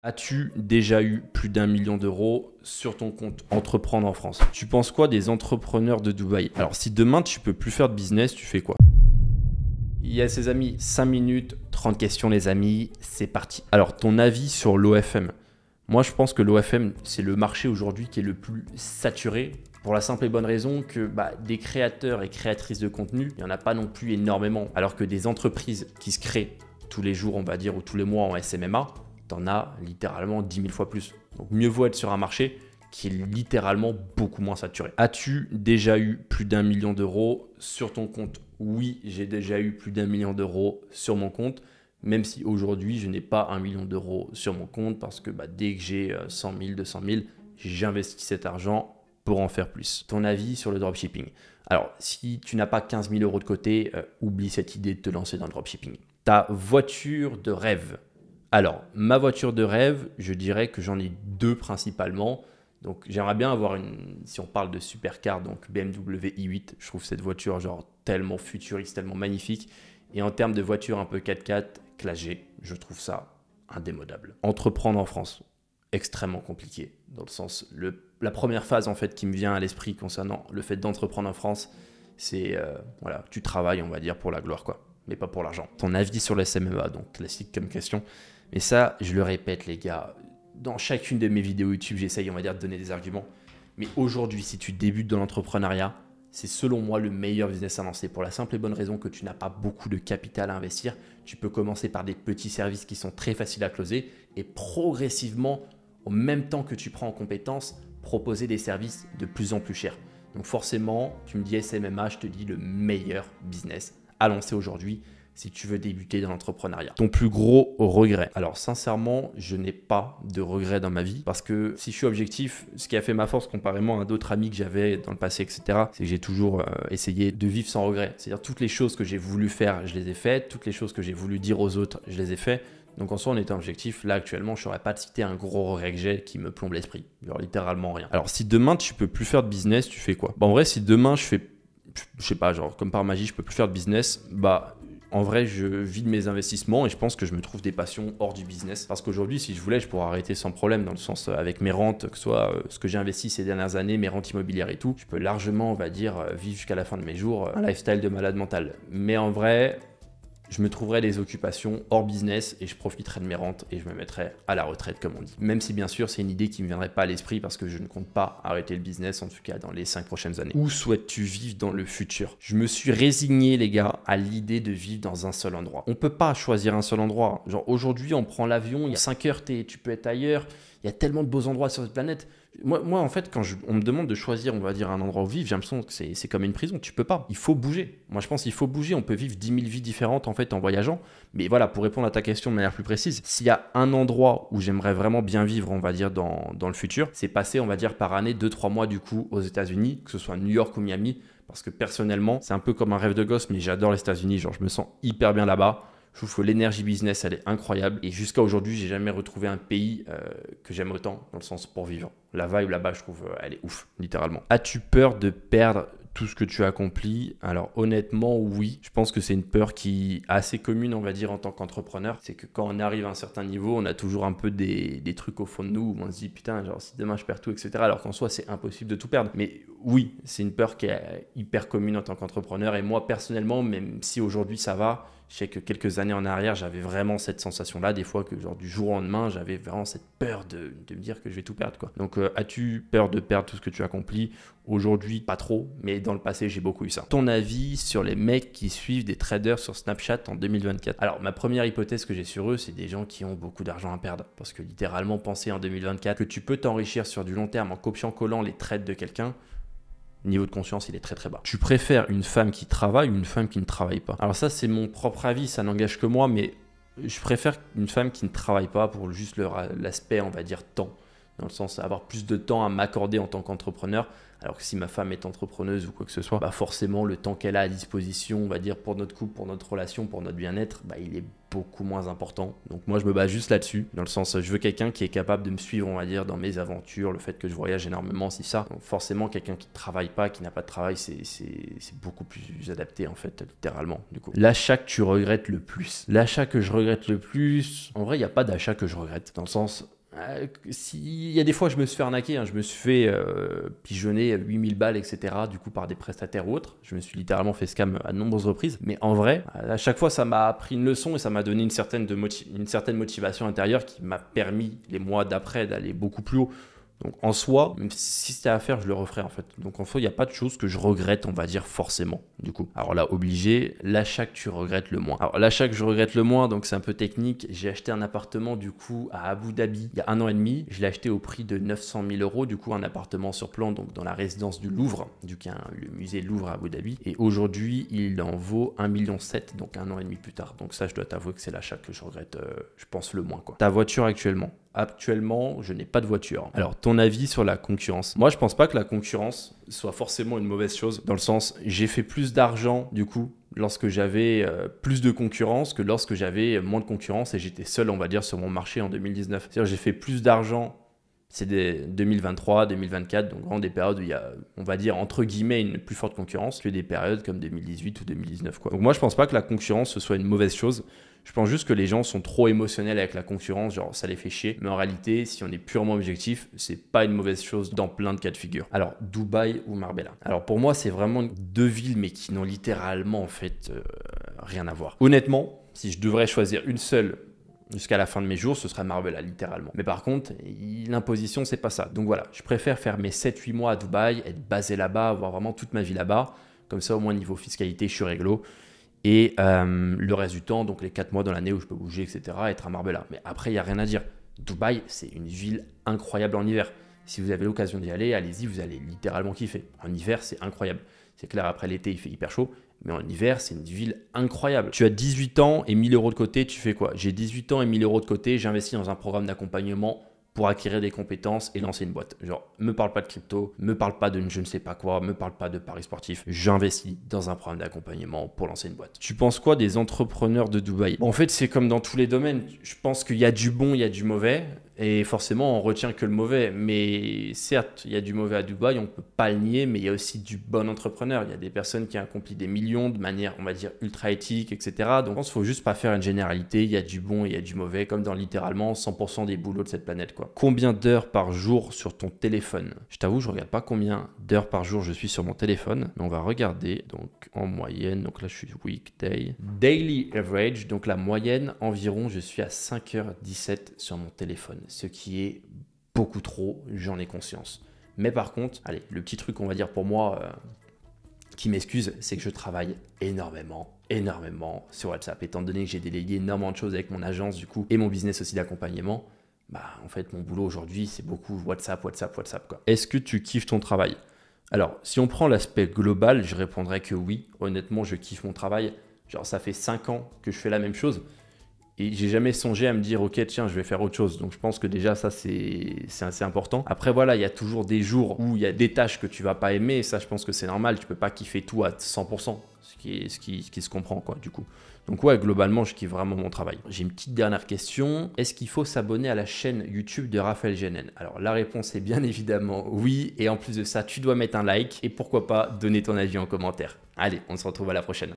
As-tu déjà eu plus d'1 million d'euros sur ton compte Entreprendre en France? Tu penses quoi des entrepreneurs de Dubaï? Alors, si demain tu peux plus faire de business, tu fais quoi? Yes, les amis, 5 minutes, 30 questions, les amis, c'est parti. Alors, ton avis sur l'OFM? Moi, je pense que l'OFM, c'est le marché aujourd'hui qui est le plus saturé pour la simple et bonne raison que des créateurs et créatrices de contenu, il n'y en a pas non plus énormément. Alors que des entreprises qui se créent tous les jours, on va dire, ou tous les mois en SMMA, t'en as littéralement 10 000 fois plus. Donc mieux vaut être sur un marché qui est littéralement beaucoup moins saturé. As-tu déjà eu plus d'1 million d'euros sur ton compte? Oui, j'ai déjà eu plus d'1 million d'euros sur mon compte, même si aujourd'hui je n'ai pas 1 million d'euros sur mon compte parce que dès que j'ai 100 000, 200 000, j'investis cet argent pour en faire plus. Ton avis sur le dropshipping? Alors, si tu n'as pas 15 000 euros de côté, oublie cette idée de te lancer dans le dropshipping. Ta voiture de rêve. Alors, ma voiture de rêve, je dirais que j'en ai deux principalement. Donc, j'aimerais bien avoir si on parle de supercar, donc BMW i8, je trouve cette voiture genre tellement futuriste, tellement magnifique. Et en termes de voiture un peu 4x4, classe G, je trouve ça indémodable. Entreprendre en France, extrêmement compliqué. Dans le sens, la première phase en fait qui me vient à l'esprit concernant le fait d'entreprendre en France, c'est voilà, tu travailles, on va dire, pour la gloire, quoi, mais pas pour l'argent. Ton avis sur le SMEA, donc classique comme question. Mais ça, je le répète, les gars, dans chacune de mes vidéos YouTube, j'essaye, on va dire, de donner des arguments. Mais aujourd'hui, si tu débutes dans l'entrepreneuriat, c'est selon moi le meilleur business à lancer pour la simple et bonne raison que tu n'as pas beaucoup de capital à investir. Tu peux commencer par des petits services qui sont très faciles à closer et progressivement, au même temps que tu prends en compétences, proposer des services de plus en plus chers. Donc forcément, tu me dis SMMA, je te dis le meilleur business à lancer aujourd'hui si tu veux débuter dans l'entrepreneuriat. Ton plus gros regret? Alors sincèrement, je n'ai pas de regret dans ma vie parce que si je suis objectif, ce qui a fait ma force comparément à d'autres amis que j'avais dans le passé, etc., c'est que j'ai toujours essayé de vivre sans regret. C'est-à-dire toutes les choses que j'ai voulu faire, je les ai faites. Toutes les choses que j'ai voulu dire aux autres, je les ai faites. Donc en soi, en étant objectif, là actuellement, je ne saurais pas te citer un gros regret que j'ai qui me plombe l'esprit. Genre littéralement rien. Alors si demain tu peux plus faire de business, tu fais quoi? En vrai, si demain je sais pas, genre comme par magie, je peux plus faire de business, en vrai, je vide mes investissements et je pense que je me trouve des passions hors du business. Parce qu'aujourd'hui, si je voulais, je pourrais arrêter sans problème, dans le sens avec mes rentes, que ce soit ce que j'ai investi ces dernières années, mes rentes immobilières et tout. Je peux largement, on va dire, vivre jusqu'à la fin de mes jours un lifestyle de malade mental. Mais en vrai, je me trouverai des occupations hors business et je profiterai de mes rentes et je me mettrai à la retraite, comme on dit. Même si bien sûr c'est une idée qui ne me viendrait pas à l'esprit parce que je ne compte pas arrêter le business, en tout cas dans les 5 prochaines années. Où souhaites-tu vivre dans le futur? Je me suis résigné, les gars, à l'idée de vivre dans un seul endroit. On ne peut pas choisir un seul endroit. Genre aujourd'hui on prend l'avion, il y a 5 heures, tu peux être ailleurs. Il y a tellement de beaux endroits sur cette planète. Moi, en fait, quand on me demande de choisir, on va dire, un endroit où vivre, j'ai l'impression que c'est comme une prison. Tu peux pas. Il faut bouger. Moi, je pense qu'il faut bouger. On peut vivre 10 000 vies différentes, en fait, en voyageant. Mais voilà, pour répondre à ta question de manière plus précise, s'il y a un endroit où j'aimerais vraiment bien vivre, on va dire, dans le futur, c'est passer, on va dire, par année 2-3 mois, du coup, aux États-Unis, que ce soit New York ou Miami. Parce que personnellement, c'est un peu comme un rêve de gosse, mais j'adore les États-Unis. Genre, je me sens hyper bien là-bas. Je trouve que l'énergie business, elle est incroyable. Et jusqu'à aujourd'hui, j'ai jamais retrouvé un pays que j'aime autant, dans le sens pour vivre. La vibe là-bas, je trouve, elle est ouf, littéralement. As-tu peur de perdre tout ce que tu as accompli? Alors honnêtement, oui. Je pense que c'est une peur qui est assez commune, on va dire, en tant qu'entrepreneur. C'est que quand on arrive à un certain niveau, on a toujours un peu des trucs au fond de nous où on se dit, putain, genre si demain je perds tout, etc. Alors qu'en soi, c'est impossible de tout perdre. Mais oui, c'est une peur qui est hyper commune en tant qu'entrepreneur. Et moi, personnellement, même si aujourd'hui ça va, je sais que quelques années en arrière, j'avais vraiment cette sensation-là. Des fois que genre du jour au lendemain, j'avais vraiment cette peur de me dire que je vais tout perdre, quoi. Donc, as-tu peur de perdre tout ce que tu as accompli? Aujourd'hui, pas trop, mais dans le passé, j'ai beaucoup eu ça. Ton avis sur les mecs qui suivent des traders sur Snapchat en 2024? Alors, ma première hypothèse que j'ai sur eux, c'est des gens qui ont beaucoup d'argent à perdre. Parce que littéralement, penser en 2024 que tu peux t'enrichir sur du long terme en copiant-collant les trades de quelqu'un, niveau de conscience, il est très très bas. Tu préfères une femme qui travaille ou une femme qui ne travaille pas? Alors ça, c'est mon propre avis, ça n'engage que moi, mais je préfère une femme qui ne travaille pas pour juste l'aspect, on va dire, temps. dans le sens avoir plus de temps à m'accorder en tant qu'entrepreneur. Alors que si ma femme est entrepreneuse ou quoi que ce soit, bah forcément le temps qu'elle a à disposition, on va dire pour notre couple, pour notre relation, pour notre bien-être, bah il est beaucoup moins important. Donc moi je me base juste là-dessus, dans le sens je veux quelqu'un qui est capable de me suivre, on va dire, dans mes aventures, le fait que je voyage énormément, c'est ça. Donc forcément quelqu'un qui ne travaille pas, qui n'a pas de travail, c'est beaucoup plus adapté en fait, littéralement du coup. L'achat que tu regrettes le plus. L'achat que je regrette le plus, en vrai il n'y a pas d'achat que je regrette, dans le sens... Il y a des fois je me suis fait arnaquer, hein, je me suis fait pigeonner 8000 balles etc. du coup par des prestataires ou autres, je me suis littéralement fait scam à de nombreuses reprises, mais en vrai à chaque fois ça m'a appris une leçon et ça m'a donné une certaine motivation intérieure qui m'a permis les mois d'après d'aller beaucoup plus haut. Donc en soi, même si c'était à faire, je le referais en fait. Donc en soi, il n'y a pas de choses que je regrette, on va dire forcément, du coup. Alors là, obligé, l'achat que tu regrettes le moins. Alors l'achat que je regrette le moins, donc c'est un peu technique. J'ai acheté un appartement du coup à Abu Dhabi il y a 1 an et demi. Je l'ai acheté au prix de 900 000 €, du coup un appartement sur plan, donc dans la résidence du Louvre, du coup le musée Louvre à Abu Dhabi. Et aujourd'hui, il en vaut 1,7 million, donc 1 an et demi plus tard. Donc ça, je dois t'avouer que c'est l'achat que je regrette, je pense, le moins, quoi. Ta voiture actuellement? Actuellement, je n'ai pas de voiture. Alors, ton avis sur la concurrence? Moi, je pense pas que la concurrence soit forcément une mauvaise chose, dans le sens, j'ai fait plus d'argent, du coup, lorsque j'avais plus de concurrence que lorsque j'avais moins de concurrence et j'étais seul, on va dire, sur mon marché en 2019. C'est-à-dire, j'ai fait plus d'argent, c'est des 2023, 2024, donc vraiment des périodes où il y a, on va dire, entre guillemets, une plus forte concurrence que des périodes comme 2018 ou 2019, quoi. Donc moi, je pense pas que la concurrence, ce soit une mauvaise chose. Je pense juste que les gens sont trop émotionnels avec la concurrence, genre ça les fait chier. Mais en réalité, si on est purement objectif, c'est pas une mauvaise chose dans plein de cas de figure. Alors, Dubaï ou Marbella? Alors pour moi, c'est vraiment deux villes, mais qui n'ont littéralement en fait rien à voir. Honnêtement, si je devrais choisir une seule jusqu'à la fin de mes jours, ce serait Marbella, littéralement. Mais par contre, l'imposition, c'est pas ça. Donc voilà, je préfère faire mes 7-8 mois à Dubaï, être basé là-bas, avoir vraiment toute ma vie là-bas. Comme ça, au moins niveau fiscalité, je suis réglo. Et le reste du temps, donc les 4 mois dans l'année où je peux bouger, etc., être à Marbella. Mais après, il n'y a rien à dire. Dubaï, c'est une ville incroyable en hiver. Si vous avez l'occasion d'y aller, allez-y, vous allez littéralement kiffer. En hiver, c'est incroyable. C'est clair, après l'été, il fait hyper chaud. Mais en hiver, c'est une ville incroyable. Tu as 18 ans et 1000 € de côté, tu fais quoi? J'ai 18 ans et 1000 € de côté, j'investis dans un programme d'accompagnement pour acquérir des compétences et lancer une boîte. Genre, me parle pas de crypto, me parle pas de je ne sais pas quoi, me parle pas de paris sportifs. J'investis dans un programme d'accompagnement pour lancer une boîte. Tu penses quoi des entrepreneurs de Dubaï? En fait, c'est comme dans tous les domaines. Je pense qu'il y a du bon, il y a du mauvais. Et forcément, on retient que le mauvais. Mais certes, il y a du mauvais à Dubaï, on ne peut pas le nier, mais il y a aussi du bon entrepreneur. Il y a des personnes qui ont accompli des millions de manière, on va dire, ultra éthique, etc. Donc, je pense qu'il ne faut juste pas faire une généralité. Il y a du bon et il y a du mauvais, comme dans littéralement 100% des boulots de cette planète, quoi. Combien d'heures par jour sur ton téléphone? Je t'avoue, je ne regarde pas combien d'heures par jour je suis sur mon téléphone, mais on va regarder. Donc, en moyenne, donc là, je suis weekday. Daily average, donc la moyenne, environ, je suis à 5h17 sur mon téléphone. Ce qui est beaucoup trop, j'en ai conscience. Mais par contre, allez, le petit truc, on va dire pour moi, qui m'excuse, c'est que je travaille énormément sur WhatsApp. Étant donné que j'ai délégué énormément de choses avec mon agence du coup et mon business aussi d'accompagnement, bah en fait mon boulot aujourd'hui c'est beaucoup WhatsApp quoi. Est-ce que tu kiffes ton travail? Alors, si on prend l'aspect global, je répondrais que oui. Honnêtement, je kiffe mon travail. Genre, ça fait 5 ans que je fais la même chose. Et j'ai jamais songé à me dire, ok, tiens, je vais faire autre chose. Donc, je pense que déjà, ça, c'est assez important. Après, voilà, il y a toujours des jours où il y a des tâches que tu vas pas aimer. Et ça, je pense que c'est normal. Tu peux pas kiffer tout à 100%, ce qui se comprend, quoi, du coup. Donc, ouais, globalement, je kiffe vraiment mon travail. J'ai une petite dernière question. Est-ce qu'il faut s'abonner à la chaîne YouTube de Raphaël Jennen? Alors, la réponse est bien évidemment oui. Et en plus de ça, tu dois mettre un like. Et pourquoi pas donner ton avis en commentaire. Allez, on se retrouve à la prochaine.